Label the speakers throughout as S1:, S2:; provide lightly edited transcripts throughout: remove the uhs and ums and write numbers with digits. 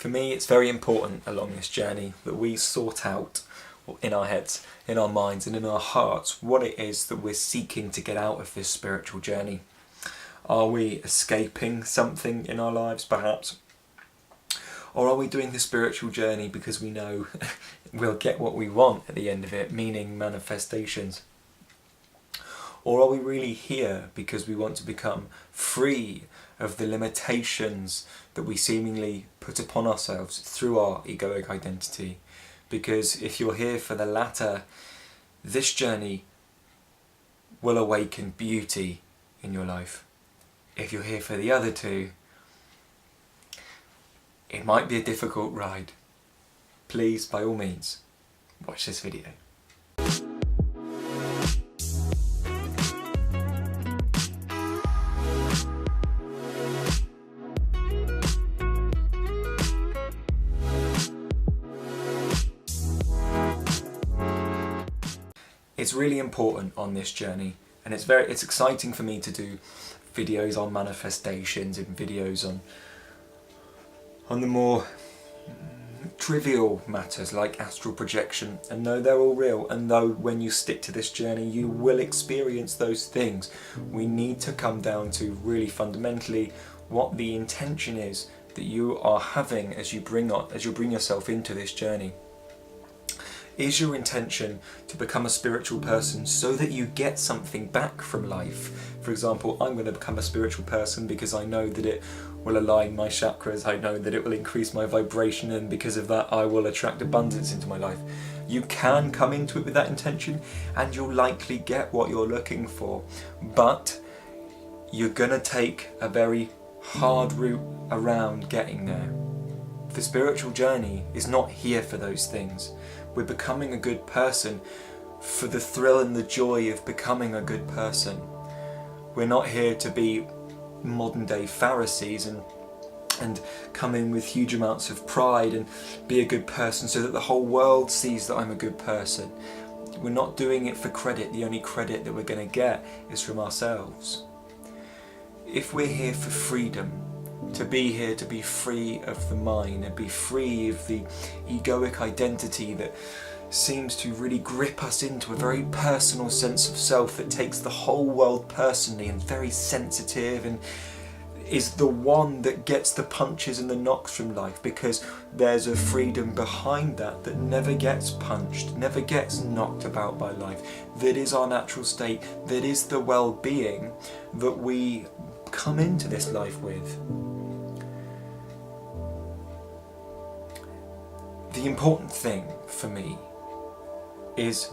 S1: For me, it's very important along this journey that we sort out in our heads, in our minds and in our hearts what it is that we're seeking to get out of this spiritual journey. Are we escaping something in our lives, perhaps? Or are we doing the spiritual journey because we know we'll get what we want at the end of it, meaning manifestations? Or are we really here because we want to become free of the limitations that we seemingly put upon ourselves through our egoic identity? Because if you're here for the latter, this journey will awaken beauty in your life. If you're here for the other two, it might be a difficult ride. Please, by all means, watch this video. It's really important on this journey, and it's exciting for me to do videos on manifestations and videos on the more trivial matters like astral projection, and though they're all real, and though when you stick to this journey you will experience those things, we need to come down to really fundamentally what the intention is that you are having as you bring yourself into this journey. Is your intention to become a spiritual person so that you get something back from life? For example, I'm going to become a spiritual person because I know that it will align my chakras, I know that it will increase my vibration, and because of that I will attract abundance into my life. You can come into it with that intention and you'll likely get what you're looking for, but you're going to take a very hard route around getting there. The spiritual journey is not here for those things. We're becoming a good person for the thrill and the joy of becoming a good person. We're not here to be modern day Pharisees and come in with huge amounts of pride and be a good person so that the whole world sees that I'm a good person. We're not doing it for credit. The only credit that we're going to get is from ourselves. If we're here for freedom, to be here to be free of the mind and be free of the egoic identity that seems to really grip us into a very personal sense of self that takes the whole world personally and very sensitive and is the one that gets the punches and the knocks from life, because there's a freedom behind that that never gets punched, never gets knocked about by life, that is our natural state, that is the well-being that we come into this life with. The important thing for me is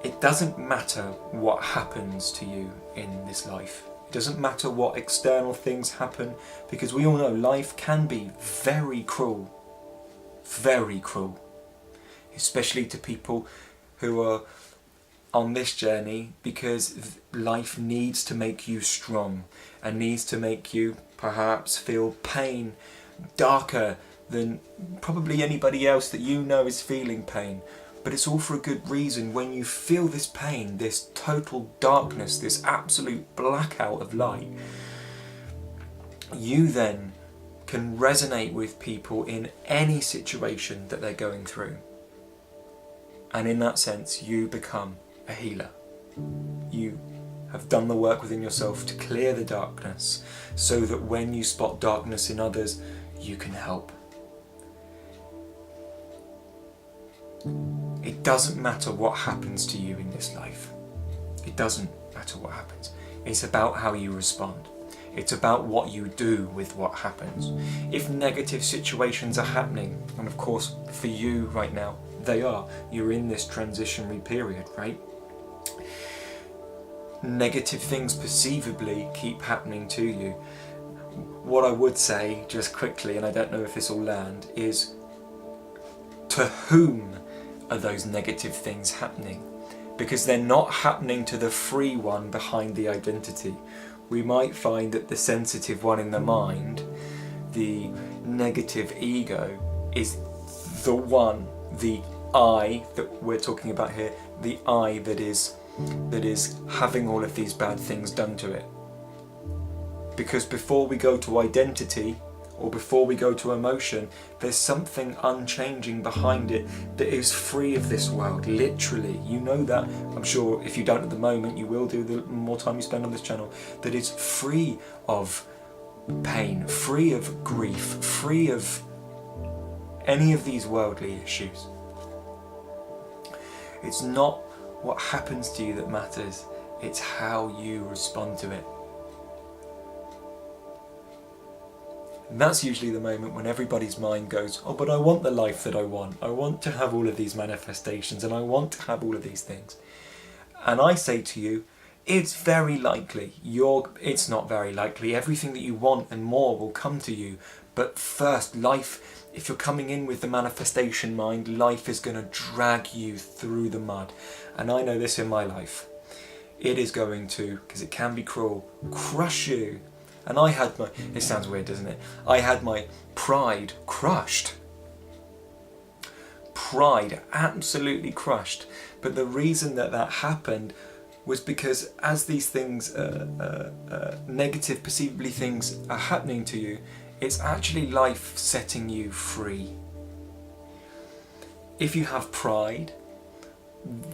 S1: it doesn't matter what happens to you in this life. It doesn't matter what external things happen, because we all know life can be very cruel, especially to people who are on this journey, because life needs to make you strong and needs to make you perhaps feel pain darker than probably anybody else that you know is feeling pain. But it's all for a good reason. When you feel this pain, this total darkness, this absolute blackout of light, you then can resonate with people in any situation that they're going through. And in that sense, you become a healer. You have done the work within yourself to clear the darkness, so that when you spot darkness in others, you can help. It doesn't matter what happens to you in this life. It doesn't matter what happens. It's about how you respond. It's about what you do with what happens. If negative situations are happening, and of course for you right now, they are. You're in this transitionary period, right? Negative things perceivably keep happening to you. What I would say, just quickly, and I don't know if this will land, is to whom are those negative things happening? Because they're not happening to the free one behind the identity. We might find that the sensitive one in the mind, the negative ego, is the one, the I that we're talking about here, the I that is having all of these bad things done to it. Because before we go to identity, or before we go to emotion, there's something unchanging behind it that is free of this world, literally. You know that. I'm sure if you don't at the moment, you will do the more time you spend on this channel. That is free of pain, free of grief, free of any of these worldly issues. It's not what happens to you that matters, it's how you respond to it. And that's usually the moment when everybody's mind goes, oh, but I want the life that I want to have all of these manifestations, and I want to have all of these things. And I say to you, it's very likely, it's not very likely, everything that you want and more will come to you. But first, life, if you're coming in with the manifestation mind, life is going to drag you through the mud. And I know this in my life. It is going to, because it can be cruel, crush you. And I had my, it sounds weird, doesn't it? I had my pride crushed. Pride absolutely crushed. But the reason that that happened was because as these things, negative, perceivably things are happening to you, it's actually life setting you free. If you have pride,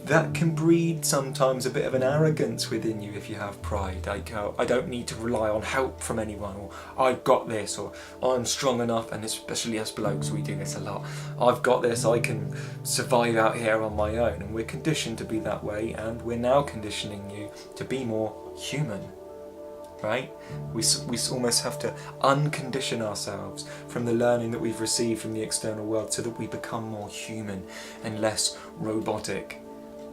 S1: that can breed sometimes a bit of an arrogance within you. If you have pride, like, oh, I don't need to rely on help from anyone, or I've got this, or I'm strong enough, and especially us blokes, we do this a lot. I've got this, I can survive out here on my own. And we're conditioned to be that way, and we're now conditioning you to be more human, right? We almost have to uncondition ourselves from the learning that we've received from the external world so that we become more human and less robotic.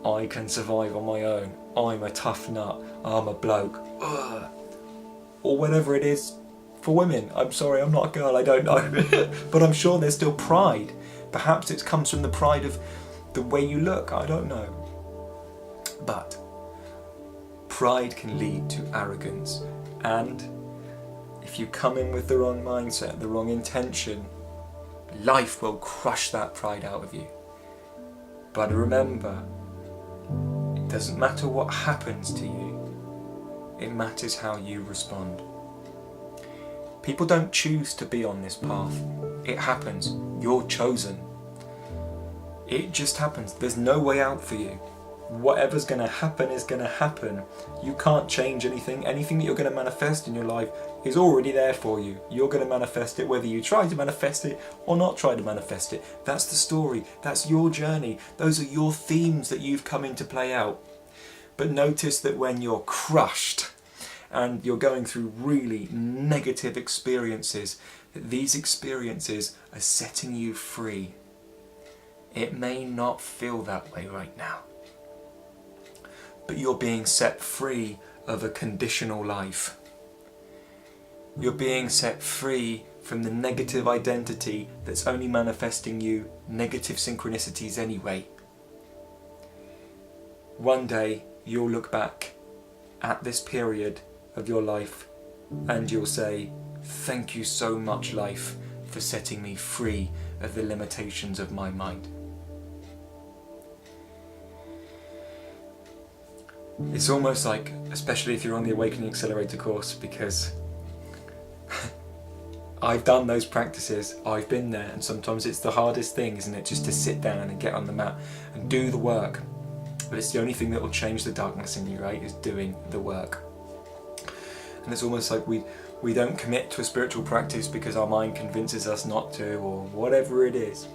S1: I can survive on my own. I'm a tough nut. I'm a bloke. Ugh. Or whatever it is for women. I'm sorry, I'm not a girl, I don't know. But I'm sure there's still pride. Perhaps it comes from the pride of the way you look, I don't know. But pride can lead to arrogance. And if you come in with the wrong mindset, the wrong intention, life will crush that pride out of you. But remember, it doesn't matter what happens to you, it matters how you respond. People don't choose to be on this path. It happens. You're chosen. It just happens. There's no way out for you. Whatever's going to happen is going to happen. You can't change anything. Anything that you're going to manifest in your life is already there for you. You're going to manifest it whether you try to manifest it or not try to manifest it. That's the story. That's your journey. Those are your themes that you've come in to play out. But notice that when you're crushed and you're going through really negative experiences, that these experiences are setting you free. It may not feel that way right now, but you're being set free of a conditional life. You're being set free from the negative identity that's only manifesting you negative synchronicities anyway. One day you'll look back at this period of your life and you'll say, thank you so much, life, for setting me free of the limitations of my mind. It's almost like, especially if you're on the Awakening Accelerator course, because I've done those practices, I've been there, and sometimes it's the hardest thing, isn't it, just to sit down and get on the mat and do the work. But it's the only thing that will change the darkness in you, right, is doing the work. And it's almost like we don't commit to a spiritual practice because our mind convinces us not to, or whatever it is.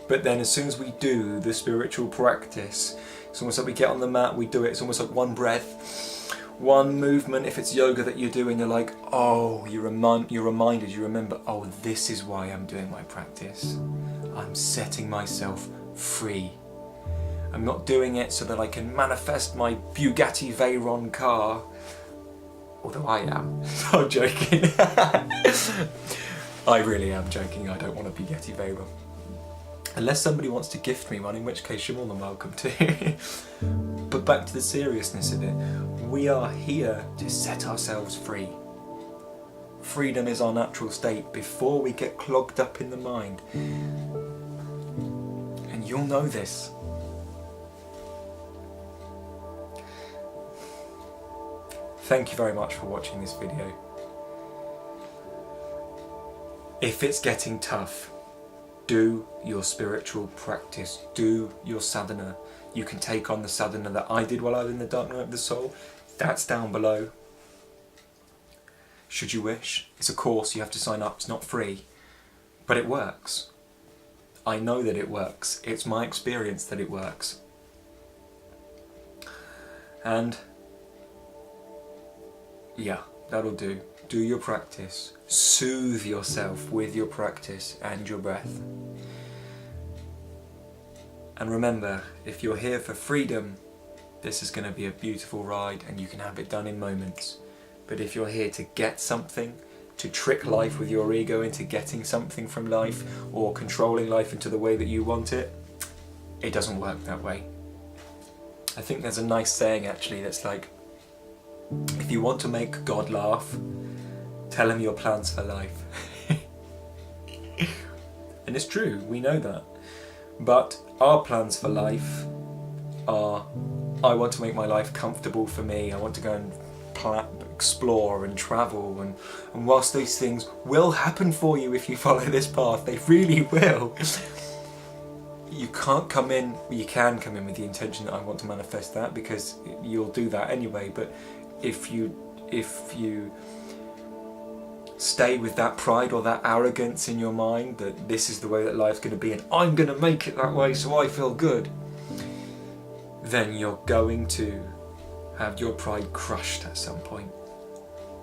S1: But then as soon as we do the spiritual practice, it's almost like we get on the mat, we do it, it's almost like one breath, one movement. If it's yoga that you're doing, you're like, oh, you're reminded, you remember, oh, this is why I'm doing my practice. I'm setting myself free. I'm not doing it so that I can manifest my Bugatti Veyron car, although I am. I'm joking. I really am joking, I don't want a Bugatti Veyron. Unless somebody wants to gift me one, in which case you're more than welcome to. But back to the seriousness of it. We are here to set ourselves free. Freedom is our natural state before we get clogged up in the mind. And you'll know this. Thank you very much for watching this video. If it's getting tough, do your spiritual practice, do your sadhana. You can take on the sadhana that I did while I was in the dark night of the soul. That's down below. Should you wish. It's a course, you have to sign up, it's not free. But it works. I know that it works. It's my experience that it works. And yeah, that'll do. Do your practice. Soothe yourself with your practice and your breath. And remember, if you're here for freedom, this is going to be a beautiful ride and you can have it done in moments. But if you're here to get something, to trick life with your ego into getting something from life, or controlling life into the way that you want it, it doesn't work that way. I think there's a nice saying actually that's like, if you want to make God laugh, tell him your plans for life. And it's true, we know that. But our plans for life are, I want to make my life comfortable for me, I want to go and explore and travel, and whilst those things will happen for you if you follow this path, they really will, you can't come in, you can come in with the intention that I want to manifest that, because you'll do that anyway. But if you stay with that pride or that arrogance in your mind that this is the way that life's going to be and I'm going to make it that way so I feel good, then you're going to have your pride crushed at some point.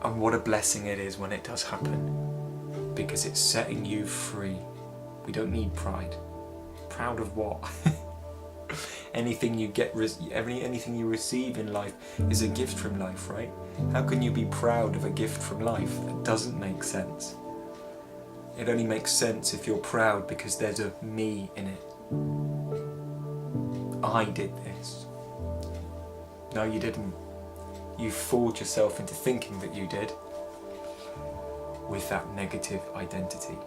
S1: And what a blessing it is when it does happen, because it's setting you free. We don't need pride. Proud of what? Anything you get, anything you receive in life is a gift from life, right? How can you be proud of a gift from life? That doesn't make sense. It only makes sense if you're proud because there's a me in it. I did this. No, you didn't. You fooled yourself into thinking that you did with that negative identity.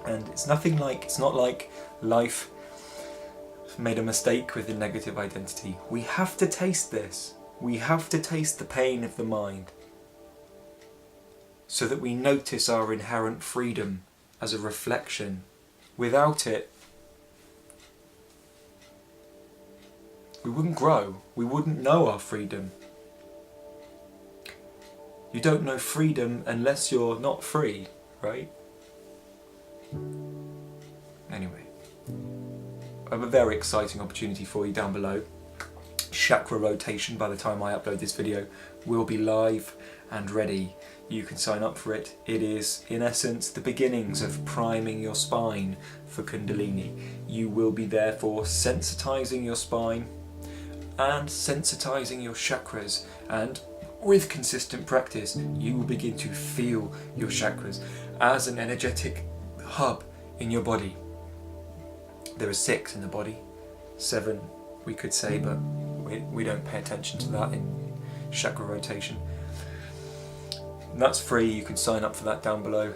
S1: And it's not like life made a mistake with the negative identity. We have to taste this. We have to taste the pain of the mind so that we notice our inherent freedom as a reflection. Without it, we wouldn't grow. We wouldn't know our freedom. You don't know freedom unless you're not free, right? Anyway, I have a very exciting opportunity for you down below. Chakra rotation, by the time I upload this video, will be live and ready. You can sign up for it. It is, in essence, the beginnings of priming your spine for Kundalini. You will be therefore sensitizing your spine and sensitizing your chakras, and with consistent practice you will begin to feel your chakras as an energetic hub in your body. There are 6 in the body, 7 we could say, but we don't pay attention to that in chakra rotation. And that's free, you can sign up for that down below.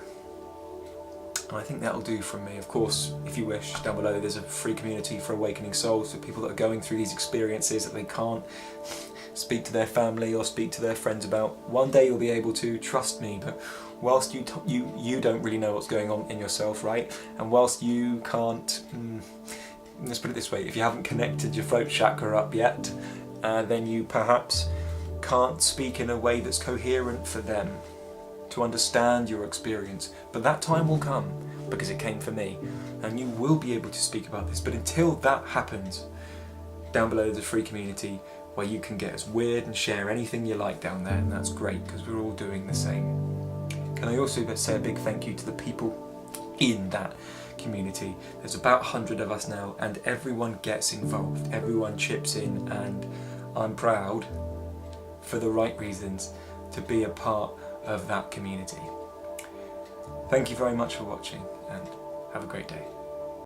S1: And I think that'll do from me. Of course, if you wish, down below there's a free community for awakening souls, for people that are going through these experiences that they can't speak to their family or speak to their friends about. One day you'll be able to, trust me, but whilst you don't really know what's going on in yourself, right? And whilst you can't, let's put it this way, if you haven't connected your throat chakra up yet, then you perhaps can't speak in a way that's coherent for them to understand your experience. But that time will come, because it came for me, and you will be able to speak about this. But until that happens, down below there's a free community where you can get as weird and share anything you like down there, and that's great because we're all doing the same. Can I also say a big thank you to the people in that community. There's about 100 of us now, and everyone gets involved, everyone chips in, and I'm proud, for the right reasons, to be a part of that community. Thank you very much for watching, and have a great day.